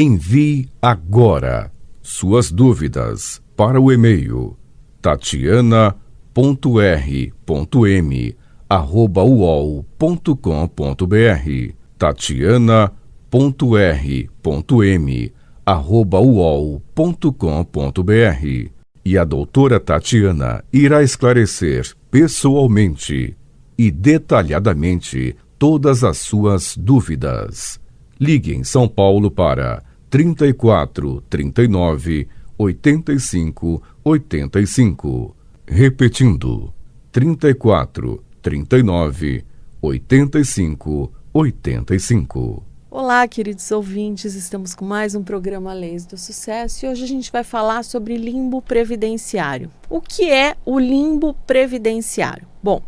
Envie agora suas dúvidas para o e-mail tatiana.r.m@uol.com.br tatiana.r.m@uol.com.br e a doutora Tatiana irá esclarecer pessoalmente e detalhadamente todas as suas dúvidas. Ligue em São Paulo para 34 39 85 85. Repetindo, 34 39 85 85. Olá, queridos ouvintes, estamos com mais um programa Leis do Sucesso e hoje a gente vai falar sobre limbo previdenciário. O que é o limbo previdenciário? Bom,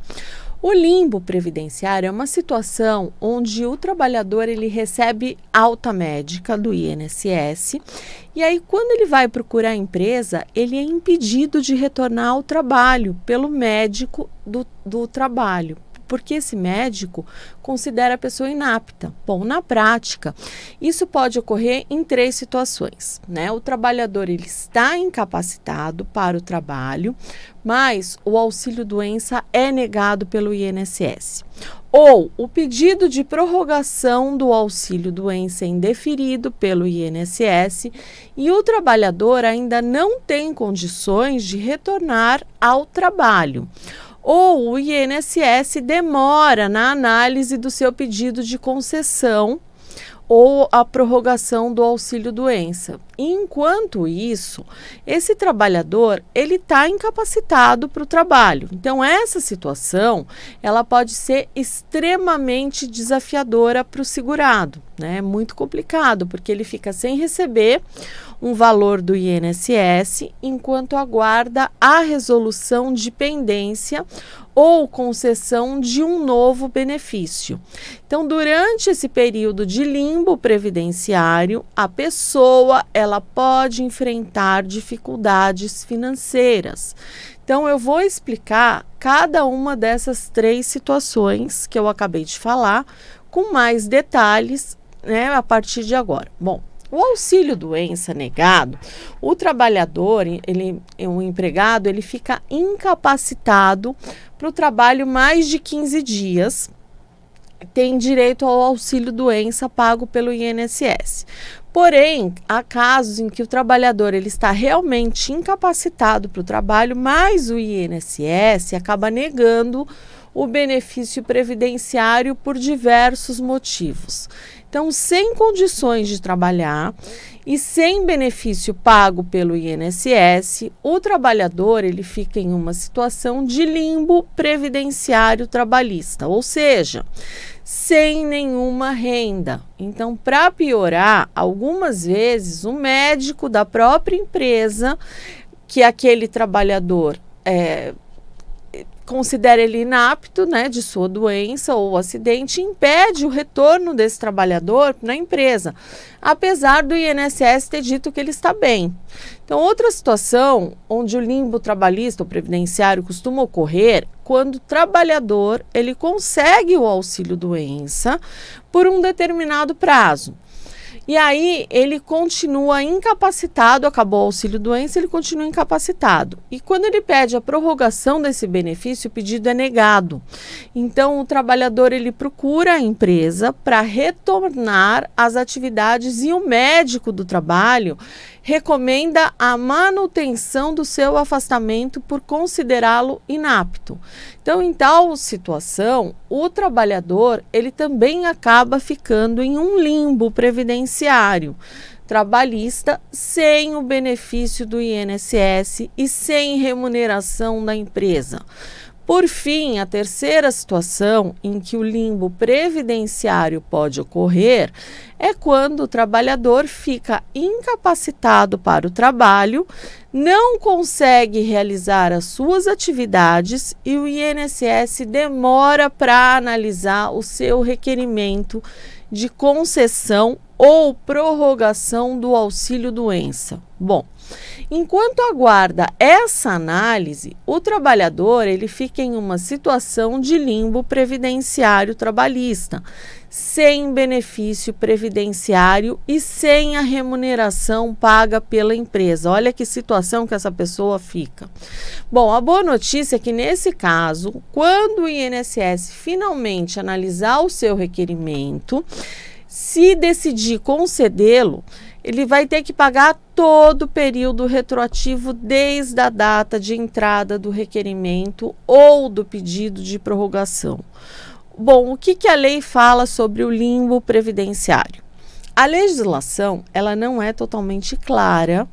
o limbo previdenciário é uma situação onde o trabalhador ele recebe alta médica do INSS e aí quando ele vai procurar a empresa, ele é impedido de retornar ao trabalho pelo médico do trabalho, porque esse médico considera a pessoa inapta. Bom, na prática, isso pode ocorrer em três situações, né? O trabalhador ele está incapacitado para o trabalho, mas o auxílio-doença é negado pelo INSS. Ou o pedido de prorrogação do auxílio-doença é indeferido pelo INSS e o trabalhador ainda não tem condições de retornar ao trabalho. Ou o INSS demora na análise do seu pedido de concessão ou a prorrogação do auxílio-doença. Enquanto isso, esse trabalhador ele está incapacitado para o trabalho. Então, essa situação ela pode ser extremamente desafiadora para o segurado, né? É muito complicado, porque ele fica sem receber um valor do INSS enquanto aguarda a resolução de pendência ou concessão de um novo benefício. Então, durante esse período de limbo previdenciário, a pessoa ela pode enfrentar dificuldades financeiras. Então, eu vou explicar cada uma dessas três situações que eu acabei de falar com mais detalhes, né, a partir de agora. Bom, o auxílio-doença negado, o trabalhador, o empregado, ele fica incapacitado para o trabalho mais de 15 dias, tem direito ao auxílio-doença pago pelo INSS. Porém, há casos em que o trabalhador ele está realmente incapacitado para o trabalho, mas o INSS acaba negando o benefício previdenciário por diversos motivos. Então, sem condições de trabalhar e sem benefício pago pelo INSS, o trabalhador ele fica em uma situação de limbo previdenciário trabalhista, ou seja, sem nenhuma renda. Então, para piorar, algumas vezes o médico da própria empresa que aquele trabalhador considera ele inapto, né, de sua doença ou acidente, impede o retorno desse trabalhador na empresa, apesar do INSS ter dito que ele está bem. Então, outra situação onde o limbo trabalhista ou previdenciário costuma ocorrer quando o trabalhador ele consegue o auxílio-doença por um determinado prazo. E aí ele continua incapacitado, acabou o auxílio-doença, ele continua incapacitado. E quando ele pede a prorrogação desse benefício, o pedido é negado. Então o trabalhador ele procura a empresa para retornar às atividades e o médico do trabalho recomenda a manutenção do seu afastamento por considerá-lo inapto. Então, em tal situação, o trabalhador ele também acaba ficando em um limbo previdenciário trabalhista sem o benefício do INSS e sem remuneração da empresa. Por fim, a terceira situação em que o limbo previdenciário pode ocorrer é quando o trabalhador fica incapacitado para o trabalho, não consegue realizar as suas atividades e o INSS demora para analisar o seu requerimento de concessão ou prorrogação do auxílio-doença. Bom, enquanto aguarda essa análise, o trabalhador ele fica em uma situação de limbo previdenciário trabalhista, sem benefício previdenciário e sem a remuneração paga pela empresa. Olha que situação que essa pessoa fica. Bom, a boa notícia é que nesse caso, quando o INSS finalmente analisar o seu requerimento, se decidir concedê-lo, ele vai ter que pagar todo o período retroativo desde a data de entrada do requerimento ou do pedido de prorrogação. Bom, o que a lei fala sobre o limbo previdenciário? A legislação, ela não é totalmente clara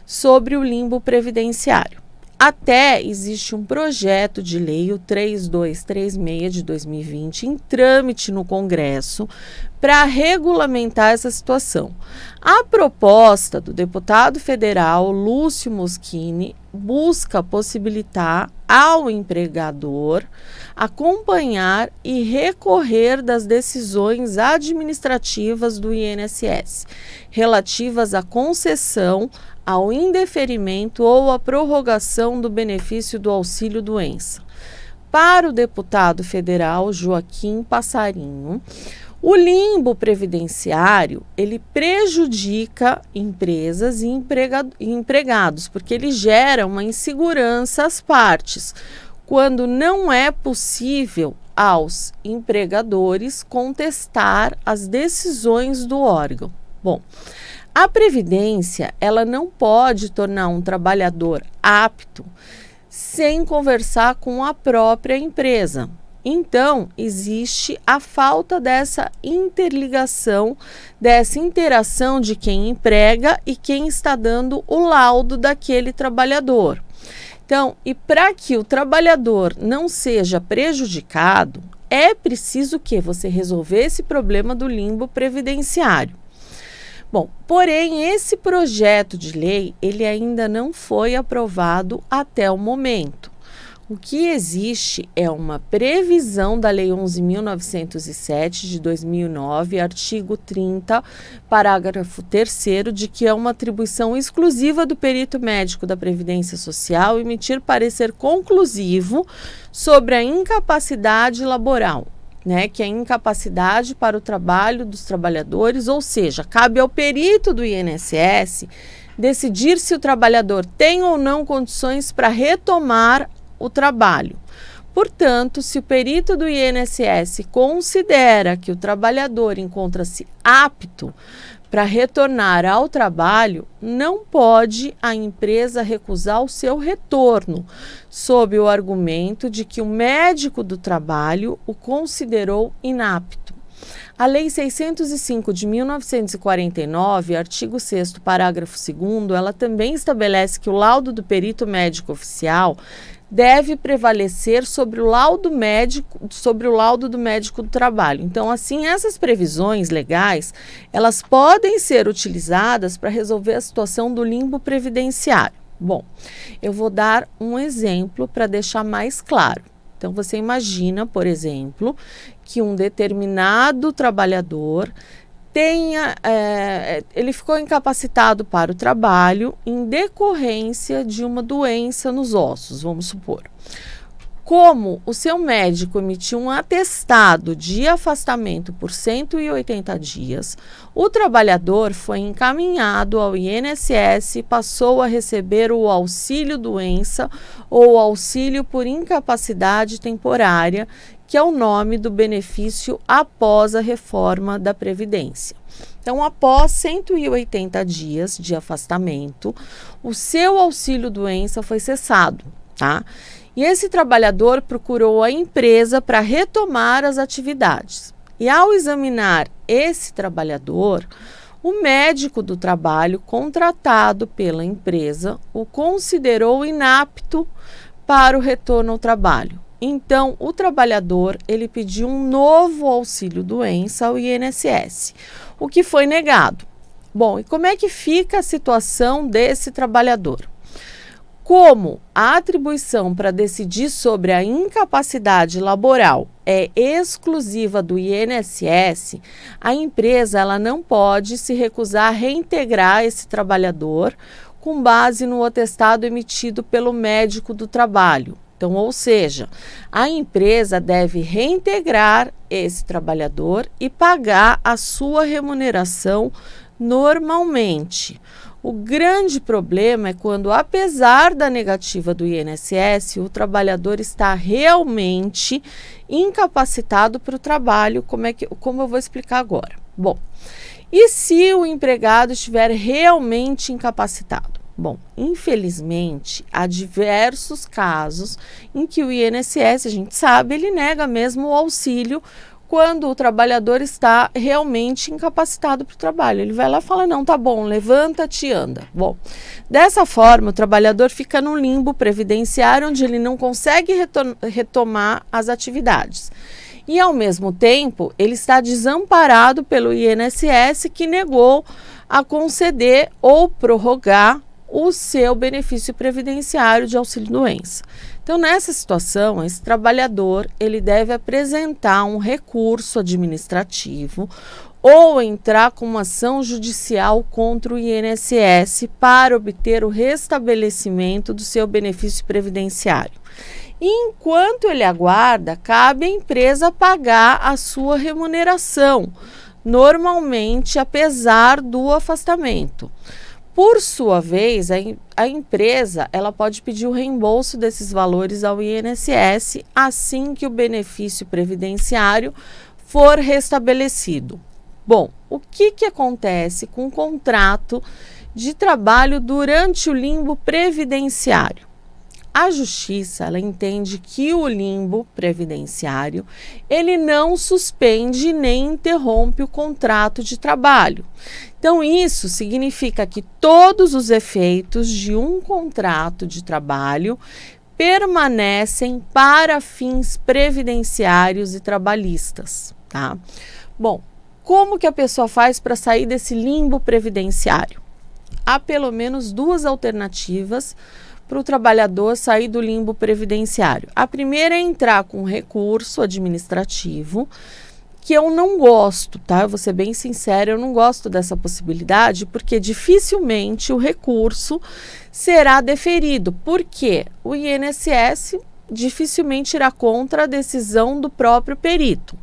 sobre o limbo previdenciário. Até existe um projeto de lei, o 3236 de 2020, em trâmite no Congresso para regulamentar essa situação. A proposta do deputado federal Lúcio Moschini busca possibilitar ao empregador acompanhar e recorrer das decisões administrativas do INSS relativas à concessão, ao indeferimento ou à prorrogação do benefício do auxílio-doença. Para o deputado federal Joaquim Passarinho, o limbo previdenciário, ele prejudica empresas e empregados, porque ele gera uma insegurança às partes, quando não é possível aos empregadores contestar as decisões do órgão. Bom, a Previdência, ela não pode tornar um trabalhador apto sem conversar com a própria empresa. Então, existe a falta dessa interligação, dessa interação de quem emprega e quem está dando o laudo daquele trabalhador. Então, e para que o trabalhador não seja prejudicado, é preciso que você resolver esse problema do limbo previdenciário. Bom, porém, esse projeto de lei, ele ainda não foi aprovado até o momento. O que existe é uma previsão da Lei 11.907 de 2009, artigo 30, parágrafo 3º, de que é uma atribuição exclusiva do perito médico da Previdência Social emitir parecer conclusivo sobre a incapacidade laboral, que é a incapacidade para o trabalho dos trabalhadores, ou seja, cabe ao perito do INSS decidir se o trabalhador tem ou não condições para retomar o trabalho. Portanto, se o perito do INSS considera que o trabalhador encontra-se apto para retornar ao trabalho, não pode a empresa recusar o seu retorno, sob o argumento de que o médico do trabalho o considerou inapto. A Lei 605 de 1949, artigo 6º, parágrafo 2º, ela também estabelece que o laudo do perito médico oficial deve prevalecer sobre o laudo do médico do trabalho. Então, assim, essas previsões legais, elas podem ser utilizadas para resolver a situação do limbo previdenciário. Bom, eu vou dar um exemplo para deixar mais claro. Então, você imagina, por exemplo, que um determinado trabalhador ele ficou incapacitado para o trabalho em decorrência de uma doença nos ossos, vamos supor. Como o seu médico emitiu um atestado de afastamento por 180 dias, o trabalhador foi encaminhado ao INSS e passou a receber o auxílio-doença ou auxílio por incapacidade temporária, que é o nome do benefício após a reforma da Previdência. Então, após 180 dias de afastamento, o seu auxílio-doença foi cessado, tá? E esse trabalhador procurou a empresa para retomar as atividades. E ao examinar esse trabalhador, o médico do trabalho contratado pela empresa o considerou inapto para o retorno ao trabalho. Então, o trabalhador, ele pediu um novo auxílio-doença ao INSS, o que foi negado. Bom, e como é que fica a situação desse trabalhador? Como a atribuição para decidir sobre a incapacidade laboral é exclusiva do INSS, a empresa ela não pode se recusar a reintegrar esse trabalhador com base no atestado emitido pelo médico do trabalho. Então, ou seja, a empresa deve reintegrar esse trabalhador e pagar a sua remuneração normalmente. O grande problema é quando, apesar da negativa do INSS, o trabalhador está realmente incapacitado para o trabalho, como eu vou explicar agora. Bom, e se o empregado estiver realmente incapacitado? Bom, infelizmente, há diversos casos em que o INSS, a gente sabe, ele nega mesmo o auxílio quando o trabalhador está realmente incapacitado para o trabalho. Ele vai lá e fala, não, tá bom, levanta-te e anda. Bom, dessa forma, o trabalhador fica no limbo previdenciário, onde ele não consegue retomar as atividades. E, ao mesmo tempo, ele está desamparado pelo INSS, que negou a conceder ou prorrogar o seu benefício previdenciário de auxílio-doença. Então, nessa situação, esse trabalhador ele deve apresentar um recurso administrativo ou entrar com uma ação judicial contra o INSS para obter o restabelecimento do seu benefício previdenciário. E enquanto ele aguarda, cabe à empresa pagar a sua remuneração, normalmente apesar do afastamento. Por sua vez, a empresa ela pode pedir o reembolso desses valores ao INSS assim que o benefício previdenciário for restabelecido. Bom, o que acontece com o contrato de trabalho durante o limbo previdenciário? A Justiça ela entende que o limbo previdenciário ele não suspende nem interrompe o contrato de trabalho. Então, isso significa que todos os efeitos de um contrato de trabalho permanecem para fins previdenciários e trabalhistas, tá? Bom, como que a pessoa faz para sair desse limbo previdenciário? Há pelo menos duas alternativas para o trabalhador sair do limbo previdenciário. A primeira é entrar com recurso administrativo, que eu não gosto, tá? Eu vou ser bem sincera, eu não gosto dessa possibilidade, porque dificilmente o recurso será deferido. Por quê? O INSS dificilmente irá contra a decisão do próprio perito.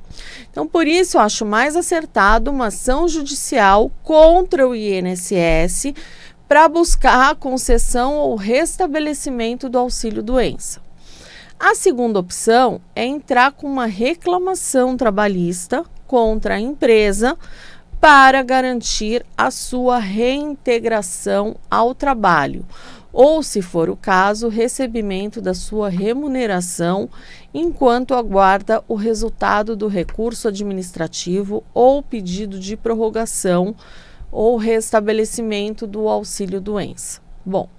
Então, por isso, eu acho mais acertado uma ação judicial contra o INSS para buscar a concessão ou restabelecimento do auxílio-doença. A segunda opção é entrar com uma reclamação trabalhista contra a empresa para garantir a sua reintegração ao trabalho, ou, se for o caso, o recebimento da sua remuneração enquanto aguarda o resultado do recurso administrativo ou pedido de prorrogação ou restabelecimento do auxílio-doença. Bom,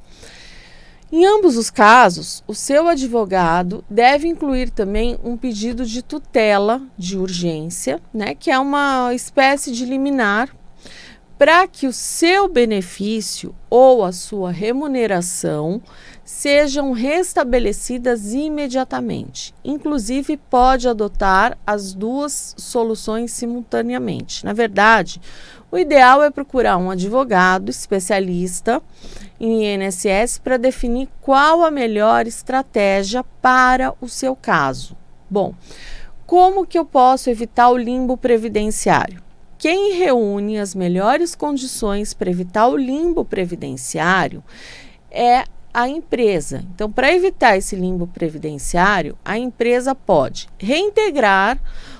em ambos os casos, o seu advogado deve incluir também um pedido de tutela de urgência, né, que é uma espécie de liminar, para que o seu benefício ou a sua remuneração sejam restabelecidas imediatamente. Inclusive, pode adotar as duas soluções simultaneamente. Na verdade, o ideal é procurar um advogado especialista em INSS para definir qual a melhor estratégia para o seu caso. Bom, como que eu posso evitar o limbo previdenciário? Quem reúne as melhores condições para evitar o limbo previdenciário é a empresa. Então, para evitar esse limbo previdenciário, a empresa pode reintegrar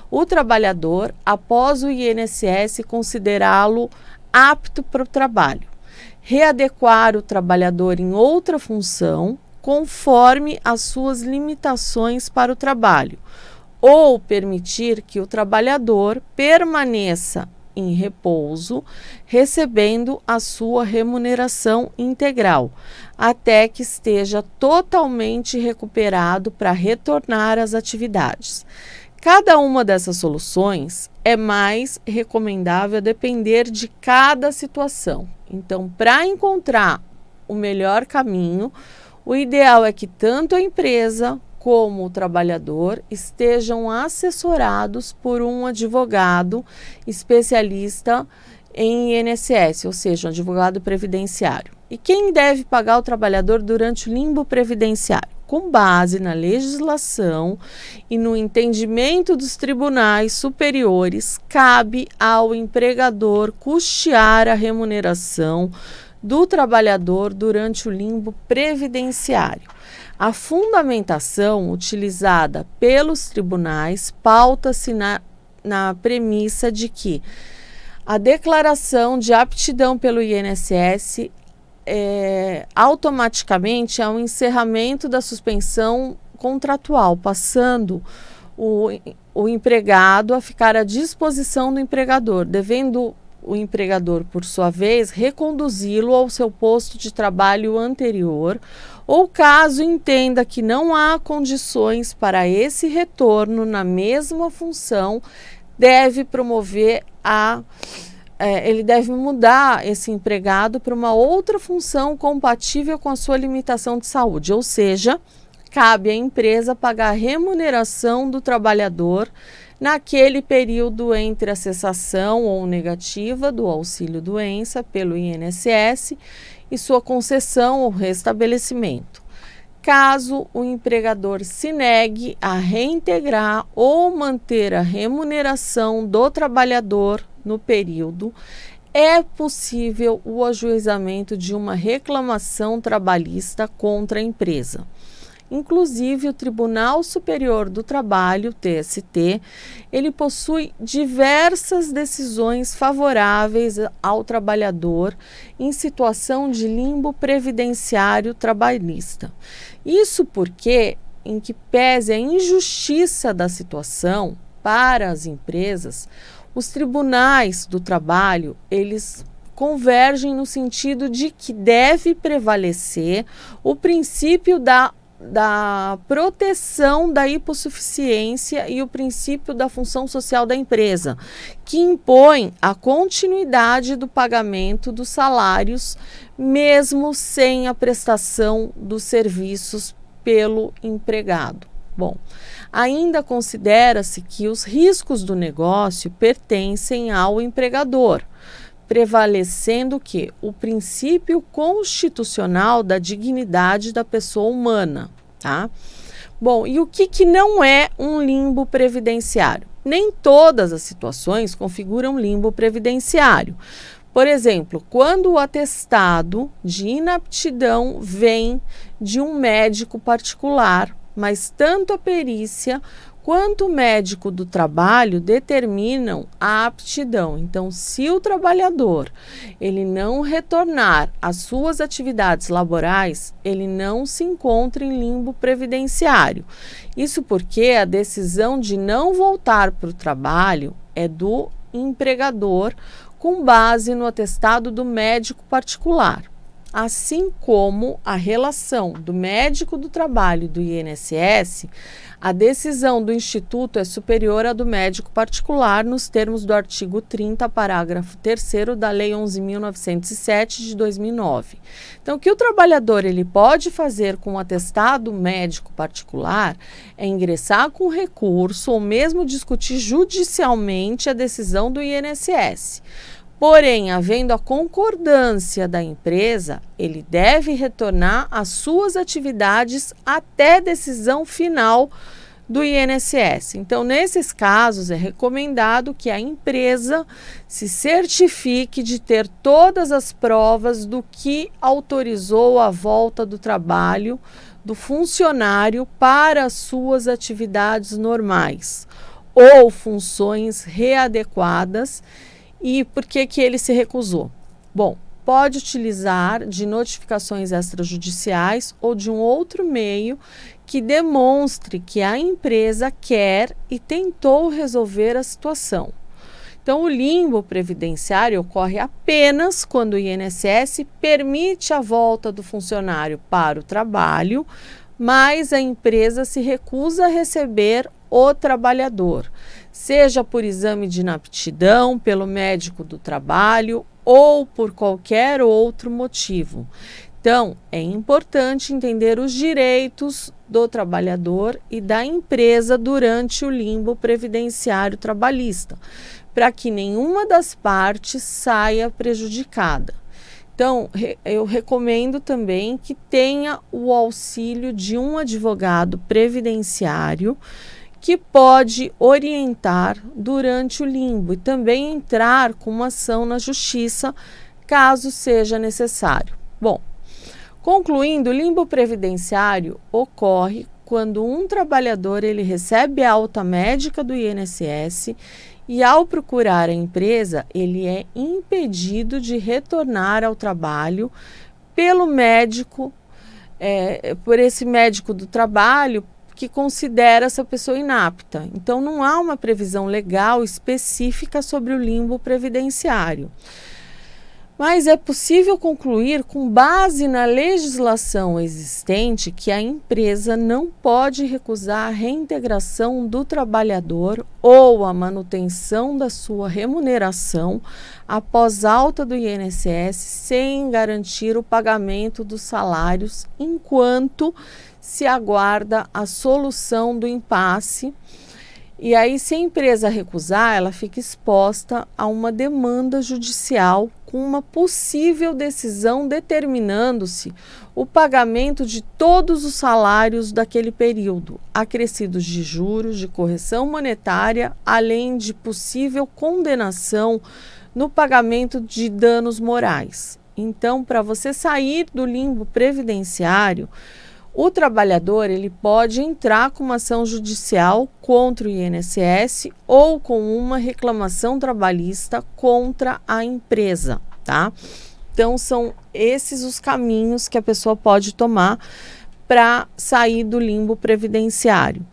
o trabalhador após o INSS considerá-lo apto para o trabalho, readequar o trabalhador em outra função conforme as suas limitações para o trabalho, ou permitir que o trabalhador permaneça em repouso, recebendo a sua remuneração integral, até que esteja totalmente recuperado para retornar às atividades. Cada uma dessas soluções é mais recomendável a depender de cada situação. Então, para encontrar o melhor caminho, o ideal é que tanto a empresa como o trabalhador estejam assessorados por um advogado especialista em INSS, ou seja, um advogado previdenciário. E quem deve pagar o trabalhador durante o limbo previdenciário? com base na legislação e no entendimento dos tribunais superiores, cabe ao empregador custear a remuneração do trabalhador durante o limbo previdenciário. A fundamentação utilizada pelos tribunais pauta-se na premissa de que a declaração de aptidão pelo INSS automaticamente é um encerramento da suspensão contratual, passando o empregado a ficar à disposição do empregador, devendo o empregador, por sua vez, reconduzi-lo ao seu posto de trabalho anterior, ou caso entenda que não há condições para esse retorno na mesma função, deve promover ele deve mudar esse empregado para uma outra função compatível com a sua limitação de saúde, ou seja, cabe à empresa pagar a remuneração do trabalhador naquele período entre a cessação ou negativa do auxílio-doença pelo INSS e sua concessão ou restabelecimento. Caso o empregador se negue a reintegrar ou manter a remuneração do trabalhador no período, é possível o ajuizamento de uma reclamação trabalhista contra a empresa. Inclusive, o Tribunal Superior do Trabalho, TST, ele possui diversas decisões favoráveis ao trabalhador em situação de limbo previdenciário trabalhista. Isso porque, em que pese a injustiça da situação para as empresas, os tribunais do trabalho, eles convergem no sentido de que deve prevalecer o princípio da proteção da hipossuficiência e o princípio da função social da empresa, que impõe a continuidade do pagamento dos salários, mesmo sem a prestação dos serviços pelo empregado. Bom, ainda considera-se que os riscos do negócio pertencem ao empregador, prevalecendo o princípio constitucional da dignidade da pessoa humana, tá? Bom, e o que não é um limbo previdenciário? Nem todas as situações configuram limbo previdenciário. Por exemplo, quando o atestado de inaptidão vem de um médico particular, mas tanto a perícia quanto o médico do trabalho determinam a aptidão. Então, se o trabalhador ele não retornar às suas atividades laborais, ele não se encontra em limbo previdenciário. Isso porque a decisão de não voltar para o trabalho é do empregador com base no atestado do médico particular. Assim como a relação do médico do trabalho e do INSS, a decisão do Instituto é superior à do médico particular nos termos do artigo 30, parágrafo 3º da Lei 11.907 de 2009. Então, o que o trabalhador ele pode fazer com o atestado médico particular é ingressar com recurso ou mesmo discutir judicialmente a decisão do INSS. Porém, havendo a concordância da empresa, ele deve retornar às suas atividades até decisão final do INSS. Então, nesses casos, é recomendado que a empresa se certifique de ter todas as provas do que autorizou a volta do trabalho do funcionário para as suas atividades normais ou funções readequadas. E por que ele se recusou? Bom, pode utilizar de notificações extrajudiciais ou de um outro meio que demonstre que a empresa quer e tentou resolver a situação. Então, o limbo previdenciário ocorre apenas quando o INSS permite a volta do funcionário para o trabalho, mas a empresa se recusa a receber o trabalhador, seja por exame de inaptidão, pelo médico do trabalho ou por qualquer outro motivo. Então, é importante entender os direitos do trabalhador e da empresa durante o limbo previdenciário trabalhista, para que nenhuma das partes saia prejudicada. Então, eu recomendo também que tenha o auxílio de um advogado previdenciário que pode orientar durante o limbo e também entrar com uma ação na justiça, caso seja necessário. Bom, concluindo, o limbo previdenciário ocorre quando um trabalhador ele recebe a alta médica do INSS e, ao procurar a empresa, ele é impedido de retornar ao trabalho pelo médico, por esse médico do trabalho que considera essa pessoa inapta. Então, não há uma previsão legal específica sobre o limbo previdenciário. Mas é possível concluir, com base na legislação existente, que a empresa não pode recusar a reintegração do trabalhador ou a manutenção da sua remuneração após alta do INSS sem garantir o pagamento dos salários enquanto se aguarda a solução do impasse. E aí, se a empresa recusar, ela fica exposta a uma demanda judicial com uma possível decisão determinando-se o pagamento de todos os salários daquele período, acrescidos de juros, de correção monetária, além de possível condenação no pagamento de danos morais. Então, para você sair do limbo previdenciário, o trabalhador ele pode entrar com uma ação judicial contra o INSS ou com uma reclamação trabalhista contra a empresa, tá? Então, são esses os caminhos que a pessoa pode tomar para sair do limbo previdenciário.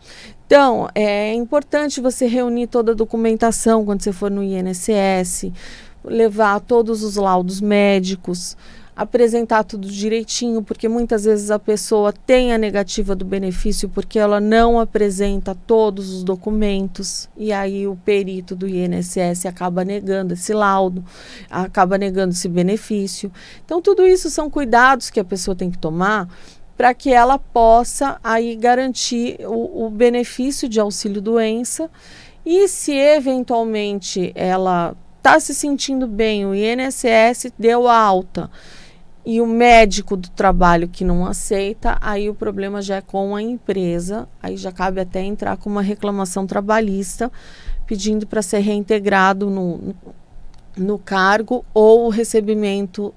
Então, é importante você reunir toda a documentação quando você for no INSS, levar todos os laudos médicos, apresentar tudo direitinho, porque muitas vezes a pessoa tem a negativa do benefício porque ela não apresenta todos os documentos e aí o perito do INSS acaba negando esse laudo, acaba negando esse benefício. Então, tudo isso são cuidados que a pessoa tem que tomar para que ela possa aí garantir o benefício de auxílio-doença e, se eventualmente ela está se sentindo bem, o INSS deu a alta e o médico do trabalho que não aceita, aí o problema já é com a empresa, aí já cabe até entrar com uma reclamação trabalhista pedindo para ser reintegrado no cargo ou o recebimento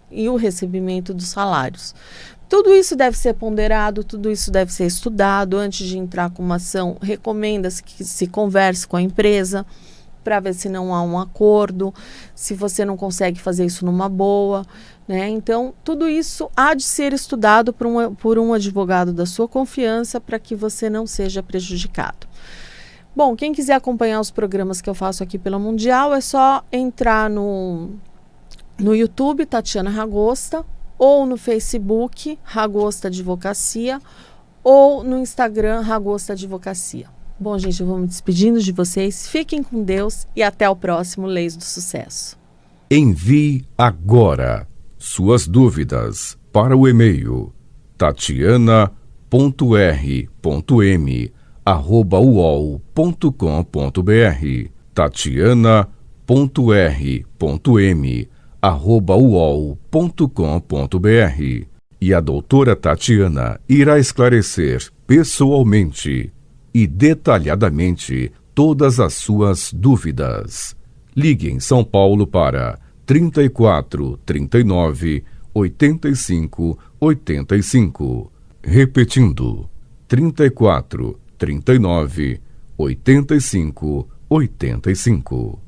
dos salários. Tudo isso deve ser ponderado, tudo isso deve ser estudado antes de entrar com uma ação. Recomenda-se que se converse com a empresa para ver se não há um acordo, se você não consegue fazer isso numa boa, né? Então, tudo isso há de ser estudado por um advogado da sua confiança para que você não seja prejudicado. Bom, quem quiser acompanhar os programas que eu faço aqui pela Mundial, é só entrar no YouTube, Tatiana Ragosta, ou no Facebook, Ragosta Advocacia, ou no Instagram, Ragosta Advocacia. Bom, gente, eu vou me despedindo de vocês. Fiquem com Deus e até o próximo Leis do Sucesso. Envie agora suas dúvidas para o e-mail tatiana.r.m@uol.com.br tatiana.r.m@uol.com.br e a doutora Tatiana irá esclarecer pessoalmente e detalhadamente todas as suas dúvidas. Ligue em São Paulo para 34 39 85 85. Repetindo, 34 39 85 85.